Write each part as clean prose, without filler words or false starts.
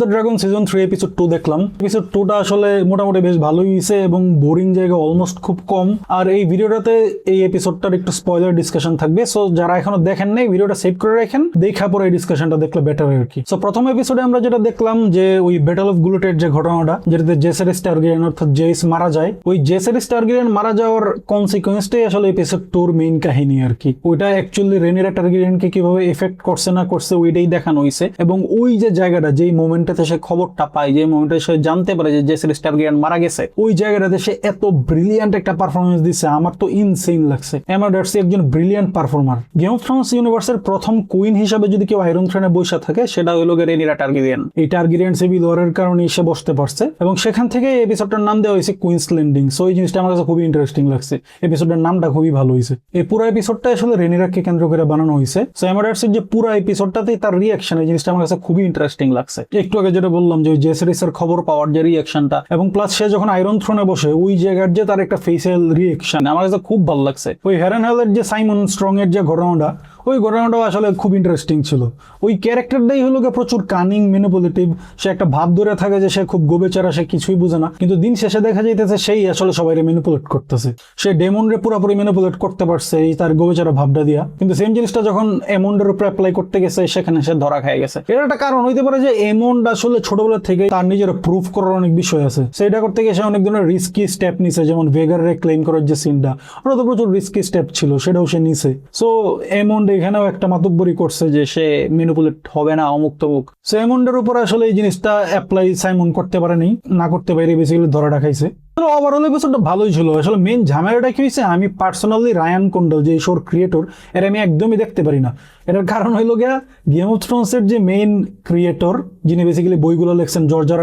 The dragon season 3 episode 2 দেখলাম। Episode 2টা আসলে মোটামুটি বেশ ভালোই হয়েছে এবং বোরিং জায়গা অলমোস্ট খুব কম। আর এই ভিডিওটাতে এই এপিসোডটার একটু স্পয়লার ডিসকাশন থাকবে, সো যারা এখনো দেখেন নাই ভিডিওটা সেভ করে রাখেন, দেখা পরে এই ডিসকাশনটা দেখলে বেটার আর কি। সো প্রথম এপিসোডে আমরা যেটা দেখলাম যে ওই ব্যাটল অফ গুলোটের যে ঘটনাটা, যেটাতে জেসারিস টারগেরিয়ান অর্থাৎ জেইস মারা যায়, ওই জেসারিস টারগেরিয়ান মারা যাওয়ার কনসিকুয়েন্সটাই আসলে এপিসোড 2 মেইন কাহিনী আর কি। ওইটা অ্যাকচুয়ালি রেনিরা টারগেরিয়ানকে কিভাবে এফেক্ট করছে না করছে ওইটাই দেখানো হয়েছে। এবং ওই যে জায়গাটা, যেই মোমেন্টটাতে সে খবরটা পায়, যে মোমেন্টে সে জানতে পারে যে জেসারিস টারগেরিয়ান মারা গেছে, ওই জায়গাটাতে সে এত ব্রিলিয়ান্ট একটা পারফরমেন্স দিচ্ছে, আমার তো ইনসেইন লাগছে। এমা ডার্সি একজন brilliant performer. Game of Thrones ইউনিভার্সের প্রথম কুইন হিসাবে যদি কেউ আয়রন থ্রোনে বসে থাকে সেটা হলো রেনিরা টারগেরিয়ান। এই টারগেরিয়ান সিভিল ওয়ারের কারণে সে বসতে পারছে এবং সেখান থেকে এই এপিসোডটার নাম দেওয়া হয়েছে কুইন্স ল্যান্ডিং। সো এই জিনিসটা আমার কাছে খুবই ইন্টারেস্টিং লাগছে। এপিসোডের নামটা খুবই ভালো হয়েছে। এই পুরো এপিসোডটা আসলে রেনিরাকে কেন্দ্র করে বানানো হয়েছে। সো এমা ডার্সির যে পুরো এপিসোডটাতেই তার রিঅ্যাকশন, এই জিনিসটা আমার কাছে খুবই ইন্টারেস্টিং লাগছে। একটু আগে যেটা বললাম যে ওই জেসারিসের খবর পাওয়ার যে রিঅ্যাকশনটা, এবং প্লাস সে যখন আয়রন থ্রোনে বসে ওই জায়গার যে তার একটা ফেসিয়াল রিঅ্যাকশন আমার কাছে খুব ভালো লাগছে। ওই হ্যারেনহেলের যে সাইমন স্ট্রং এর যে ঘটনাটা, ওই ঘটনাটাও আসলে খুব ইন্টারেস্টিং ছিল। ওই ক্যারেক্টারটাই হলো প্রচুর কানিং, ম্যানিপুলেটিভ। সে একটা ভাব ধরে থাকে যে সে খুব গোবেচারা, সে কিছুই বুঝে না, কিন্তু দিন শেষে দেখা যাইতেছে সেই আসলে সবাইকে ম্যানিপুলেট করতেছে। সে ডেমনরে পুরোপুরি ম্যানিপুলেট করতে পারছে এই তার গোবেচারা ভাবটা দিয়া, কিন্তু সেম জিনিসটা যখন এমন্ডের উপরে অ্যাপ্লাই করতে গেছে সেখানে সে ধরা খেয়ে গেছে। এর একটা কারণ হইতে পারে যে এমন্ড আসলে ছোটবেলা থেকে তার নিজের প্রুফ করার অনেক বিষয় আছে। সেটা করতে গিয়ে সে অনেক ধরনের রিস্কি স্টেপ নিছে, যেমন ভেগারে ক্লেম করার যে সিনটা, ওটা তো প্রচুর রিস্কি স্টেপ ছিল, সেটাও সে নিছে। সো এমন্ড এখানেও একটা মাতব্বরি করছে যে সে ম্যানিপুলেট হবে না, অমুক তমুক। সো এমন্ডের উপর আসলে এই জিনিসটা অ্যাপ্লাই সাইমন করতে পারেনি, না করতে পারে বেসিক্যালি ধরা দেখাইছে। ওভারঅল এপিসোডটা ভালোই ছিল। আসলে মেইন ঝামেলাটা কি হয়েছে, আমি পার্সোনালি রায়ান কোন্ডেল যে শোর ক্রিয়েটর, এর আমি একদমই দেখতে পারি না। এটার কারণ হইল গিয়া গেম অফ থ্রোনস এর যে মেইন ক্রিয়েটর, যিনি বেসিক্যালি বইগুলো লেখছেন, জর্জ আর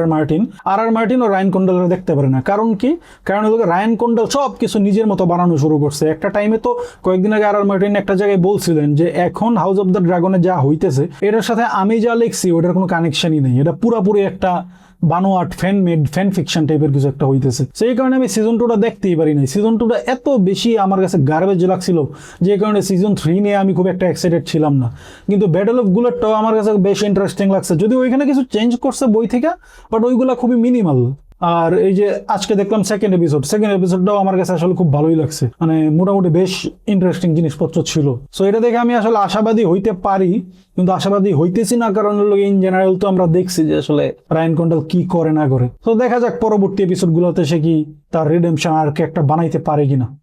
মার্টিন ও রায়ান কোন্ডেলরা দেখতে পারে না। কারণ কি? কারণ হইল রায়ান কোন্ডেল সব কিছু নিজের মতো বানানো শুরু করছে। একটা টাইমে তো কয়েকদিন আগে আর মার্টিন একটা জায়গায় বলছিলেন যে এখন হাউস অফ দ্য ড্রাগনে যা হইতেছে এটার সাথে আমি যা লিখছি ওটার কোনো কানেকশনই নেই, এটা পুরাপুরি একটা বানোয়াট ফ্যান ফিকশন টাইপের কিছু একটা হইতেছে। সেই কারণে আমি সিজন 2টা দেখতেই পারি নাই। সিজন 2টা এত বেশি আমার কাছে গার্বেজ লাগছিল, যে কারণে সিজন 3 নিয়ে আমি খুব একটা এক্সাইটেড ছিলাম না। কিন্তু ব্যাটল অফ গুলেটটাও আমার কাছে বেশ ইন্টারেস্টিং লাগছে, যদিও ওইখানে কিছু চেঞ্জ করছে বই থেকে, বাট ওইগুলা খুবই মিনিমাল। আর এই যে আজকে দেখলাম সেকেন্ড এপিসোডটাও আমার কাছে আসলে খুব ভালোই লাগছে, মানে মোটামুটি বেশ ইন্টারেস্টিং জিনিসপত্র ছিল। সো এটা দেখে আমি আসলে আশাবাদী হইতে পারি, কিন্তু আশাবাদী হইতেছি না, কারণ ইন জেনারেল তো আমরা দেখছি যে আসলে রায়ান কোন্ডেল কি করে না করে। তো দেখা যাক পরবর্তী এপিসোডগুলোতে সে কি তার রিডেমশন আর্ক একটা বানাইতে পারে কিনা।